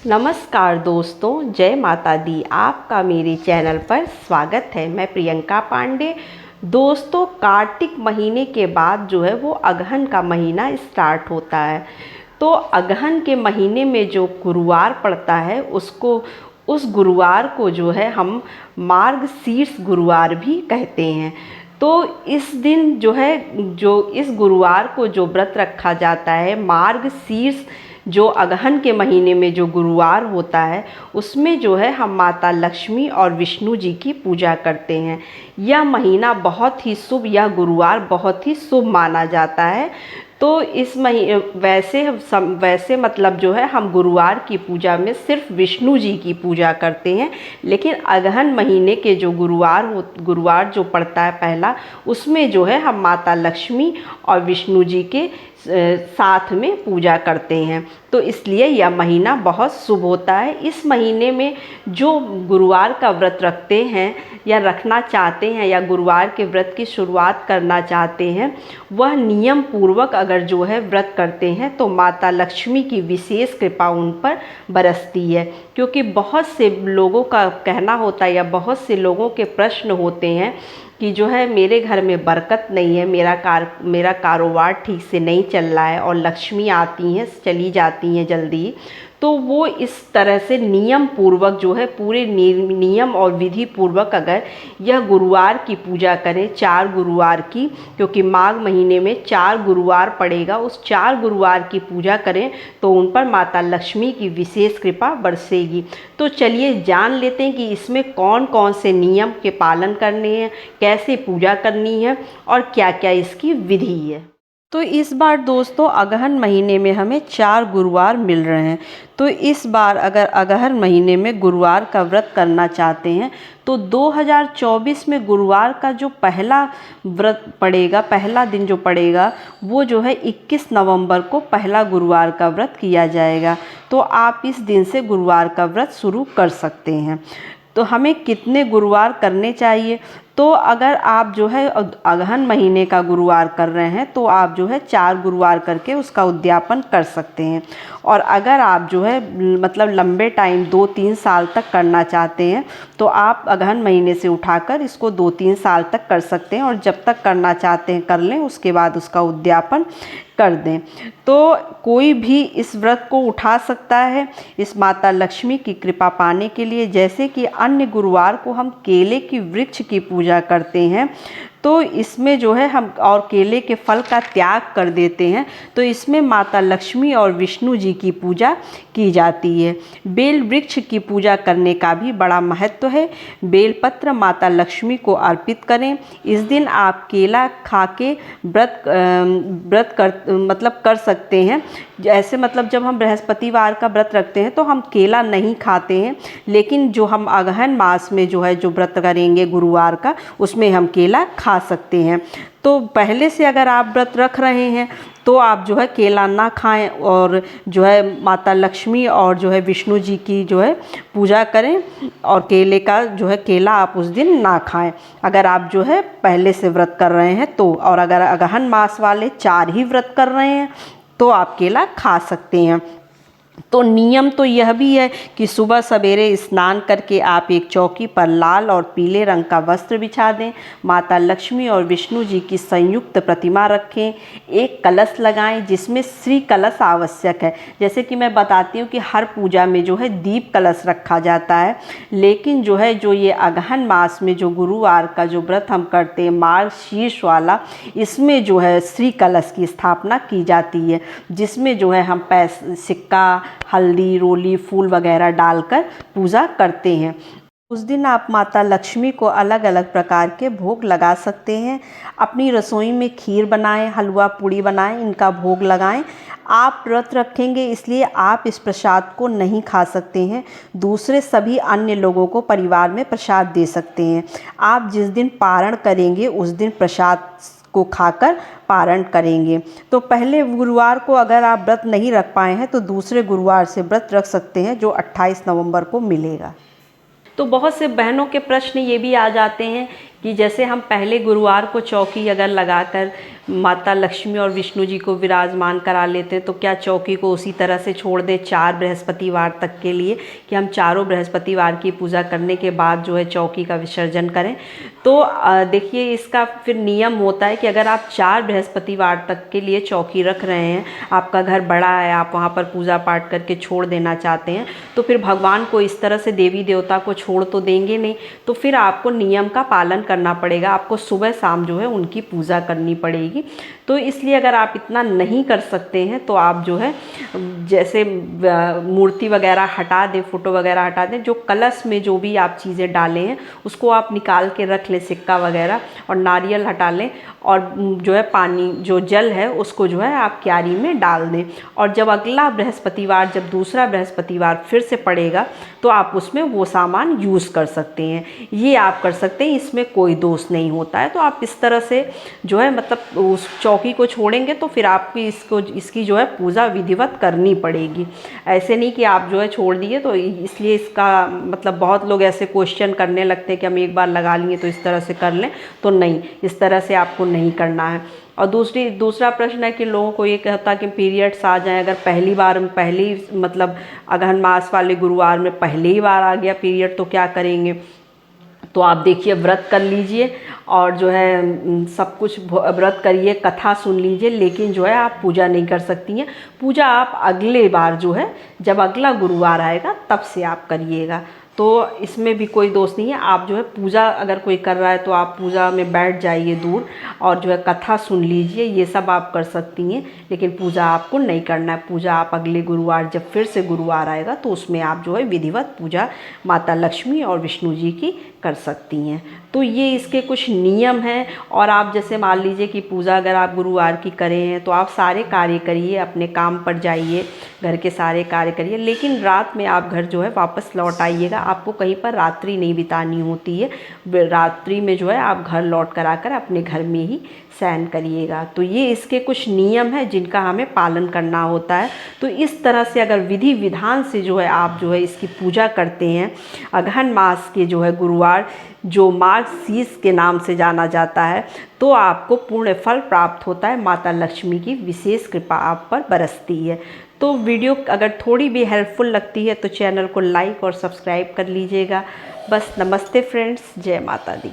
नमस्कार दोस्तों, जय माता दी। आपका मेरे चैनल पर स्वागत है। मैं प्रियंका पांडे। दोस्तों, कार्तिक महीने के बाद जो है वो अगहन का महीना स्टार्ट होता है। तो अगहन के महीने में जो गुरुवार पड़ता है उस गुरुवार को जो है हम मार्गशीर्ष गुरुवार भी कहते हैं। तो इस दिन जो इस गुरुवार को जो व्रत रखा जाता है, मार्गशीर्ष जो अगहन के महीने में जो गुरुवार होता है उसमें जो है हम माता लक्ष्मी और विष्णु जी की पूजा करते हैं। यह महीना बहुत ही शुभ, यह गुरुवार बहुत ही शुभ माना जाता है। तो इस महीने वैसे मतलब जो है हम गुरुवार की पूजा में सिर्फ विष्णु जी की पूजा करते हैं, लेकिन अगहन महीने के जो गुरुवार जो पड़ता है पहला, उसमें जो है हम माता लक्ष्मी और विष्णु जी के साथ में पूजा करते हैं। तो इसलिए यह महीना बहुत शुभ होता है। इस महीने में जो गुरुवार का व्रत रखते हैं या रखना चाहते हैं या गुरुवार के व्रत की शुरुआत करना चाहते हैं, वह नियम पूर्वक अगर जो है व्रत करते हैं तो माता लक्ष्मी की विशेष कृपा उन पर बरसती है। क्योंकि बहुत से लोगों का कहना होता है या बहुत से लोगों के प्रश्न होते हैं कि जो है मेरे घर में बरकत नहीं है, मेरा कारोबार ठीक से नहीं चल रहा है और लक्ष्मी आती हैं चली जाती हैं जल्दी। तो वो इस तरह से नियम पूर्वक जो है पूरे नियम और विधि पूर्वक अगर यह गुरुवार की पूजा करें, 4 गुरुवार की, क्योंकि माघ महीने में 4 गुरुवार पड़ेगा, उस 4 गुरुवार की पूजा करें तो उन पर माता लक्ष्मी की विशेष कृपा बरसेगी। तो चलिए जान लेते हैं कि इसमें कौन कौन से नियम के पालन करने हैं, कैसे पूजा करनी है और क्या क्या इसकी विधि है। तो इस बार दोस्तों अगहन महीने में हमें 4 गुरुवार मिल रहे हैं। तो इस बार अगर अगहन महीने में गुरुवार का व्रत करना चाहते हैं तो 2024 में गुरुवार का जो पहला व्रत पड़ेगा, पहला दिन जो पड़ेगा, वो जो है 21 नवंबर को पहला गुरुवार का व्रत किया जाएगा। तो आप इस दिन से गुरुवार का व्रत शुरू कर सकते हैं। तो हमें कितने गुरुवार करने चाहिए? तो अगर आप जो है अगहन महीने का गुरुवार कर रहे हैं तो आप जो है 4 गुरुवार करके उसका उद्यापन कर सकते हैं। और अगर आप जो है मतलब लंबे टाइम 2-3 साल तक करना चाहते हैं तो आप अगहन महीने से उठाकर इसको 2-3 साल तक कर सकते हैं और जब तक करना चाहते हैं कर लें, उसके बाद उसका उद्यापन कर दें। तो कोई भी इस व्रत को उठा सकता है इस माता लक्ष्मी की कृपा पाने के लिए। जैसे कि अन्य गुरुवार को हम केले की वृक्ष की पूजा करते हैं, तो इसमें जो है हम और केले के फल का त्याग कर देते हैं, तो इसमें माता लक्ष्मी और विष्णु जी की पूजा की जाती है। बेल वृक्ष की पूजा करने का भी बड़ा महत्व है। बेलपत्र माता लक्ष्मी को अर्पित करें। इस दिन आप केला खा के व्रत कर सकते हैं। ऐसे मतलब जब हम बृहस्पतिवार का व्रत रखते हैं तो हम केला नहीं खाते हैं, लेकिन जो हम अगहन मास में जो है जो व्रत करेंगे गुरुवार का, उसमें हम केला खा सकते हैं। तो पहले से अगर आप व्रत रख रहे हैं तो आप जो है केला ना खाएं और जो है माता लक्ष्मी और जो है विष्णु जी की जो है पूजा करें और केले का जो है केला आप उस दिन ना खाएं, अगर आप जो है पहले से व्रत कर रहे हैं तो। और अगर अगहन मास वाले 4 ही व्रत कर रहे हैं तो आप केला खा सकते हैं। तो नियम तो यह भी है कि सुबह सवेरे स्नान करके आप एक चौकी पर लाल और पीले रंग का वस्त्र बिछा दें, माता लक्ष्मी और विष्णु जी की संयुक्त प्रतिमा रखें, एक कलश लगाएं जिसमें श्री कलश आवश्यक है। जैसे कि मैं बताती हूँ कि हर पूजा में जो है दीप कलश रखा जाता है, लेकिन जो है जो ये अगहन मास में जो गुरुवार का जो व्रत हम करते हैं मार्गशीर्ष वाला, इसमें जो है श्री कलश की स्थापना की जाती है, जिसमें जो है हम सिक्का, हल्दी, रोली, फूल वगैरह डालकर पूजा करते हैं। उस दिन आप माता लक्ष्मी को अलग अलग प्रकार के भोग लगा सकते हैं। अपनी रसोई में खीर बनाएं, हलवा पूड़ी बनाएं, इनका भोग लगाएं। आप व्रत रखेंगे इसलिए आप इस प्रसाद को नहीं खा सकते हैं, दूसरे सभी अन्य लोगों को परिवार में प्रसाद दे सकते हैं। आप जिस दिन पारण करेंगे उस दिन प्रसाद को खाकर पारण करेंगे। तो पहले गुरुवार को अगर आप व्रत नहीं रख पाए हैं तो दूसरे गुरुवार से व्रत रख सकते हैं जो 28 नवंबर को मिलेगा। तो बहुत से बहनों के प्रश्न ये भी आ जाते हैं कि जैसे हम पहले गुरुवार को चौकी अगर लगाकर माता लक्ष्मी और विष्णु जी को विराजमान करा लेते हैं, तो क्या चौकी को उसी तरह से छोड़ दें 4 बृहस्पतिवार तक के लिए, कि हम चारों बृहस्पतिवार की पूजा करने के बाद जो है चौकी का विसर्जन करें। तो देखिए, इसका फिर नियम होता है कि अगर आप 4 बृहस्पतिवार तक के लिए चौकी रख रहे हैं, आपका घर बड़ा है, आप वहाँ पर पूजा पाठ करके छोड़ देना चाहते हैं, तो फिर भगवान को इस तरह से देवी देवता को छोड़ तो देंगे नहीं, तो फिर आपको नियम का पालन करना पड़ेगा, आपको सुबह शाम जो है उनकी पूजा करनी पड़ेगी। तो इसलिए अगर आप इतना नहीं कर सकते हैं तो आप जो है जैसे मूर्ति वगैरह हटा दें, फोटो वगैरह हटा दें, जो कलश में जो भी आप चीज़ें डाले हैं उसको आप निकाल के रख लें, सिक्का वगैरह, और नारियल हटा लें, और जो है पानी जो जल है उसको जो है आप क्यारी में डाल दें। और जब अगला बृहस्पतिवार, जब दूसरा बृहस्पतिवार फिर से पड़ेगा, तो आप उसमें वो सामान यूज़ कर सकते हैं। ये आप कर सकते हैं, इसमें कोई दोष नहीं होता है। तो आप इस तरह से जो है मतलब उस चौकी को छोड़ेंगे तो फिर आपको इसकी जो है पूजा विधिवत करनी पड़ेगी। ऐसे नहीं कि आप जो है छोड़ दिए तो इसलिए इसका मतलब बहुत लोग ऐसे क्वेश्चन करने लगते हैं कि हम एक बार लगा लिए तो इस तरह से कर लें, तो नहीं, इस तरह से आपको नहीं करना है। और दूसरा प्रश्न है कि लोगों को ये कहता है कि पीरियड्स आ जाएं, अगर पहली मतलब अगहन मास वाले गुरुवार में पहली बार आ गया पीरियड तो क्या करेंगे। तो आप देखिए, व्रत कर लीजिए और जो है सब कुछ व्रत करिए, कथा सुन लीजिए, लेकिन जो है आप पूजा नहीं कर सकती हैं। पूजा आप अगले बार जो है जब अगला गुरुवार आएगा तब से आप करिएगा। तो इसमें भी कोई दोष नहीं है। आप जो है पूजा अगर कोई कर रहा है तो आप पूजा में बैठ जाइए दूर और जो है कथा सुन लीजिए, ये सब आप कर सकती हैं, लेकिन पूजा आपको नहीं करना है। पूजा आप अगले गुरुवार जब फिर से गुरुवार आएगा तो उसमें आप जो है विधिवत पूजा माता लक्ष्मी और विष्णु जी की कर सकती हैं। तो ये इसके कुछ नियम हैं। और आप जैसे मान लीजिए कि पूजा अगर आप गुरुवार की करें हैं तो आप सारे कार्य करिए, अपने काम पर जाइए, घर के सारे कार्य करिए, लेकिन रात में आप घर जो है वापस लौट आइएगा। आपको कहीं पर रात्रि नहीं बितानी होती है, रात्रि में जो है आप घर लौट कर आकर अपने घर में ही शयन करिएगा। तो ये इसके कुछ नियम हैं जिनका हमें पालन करना होता है। तो इस तरह से अगर विधि विधान से जो है आप जो है इसकी पूजा करते हैं, अगहन मास के जो है गुरुवार जो मार्गशीर्ष के नाम से जाना जाता है, तो आपको पूर्ण फल प्राप्त होता है। माता लक्ष्मी की विशेष कृपा आप पर बरसती है। तो वीडियो अगर थोड़ी भी हेल्पफुल लगती है तो चैनल को लाइक और सब्सक्राइब कर लीजिएगा। बस, नमस्ते फ्रेंड्स, जय माता दी।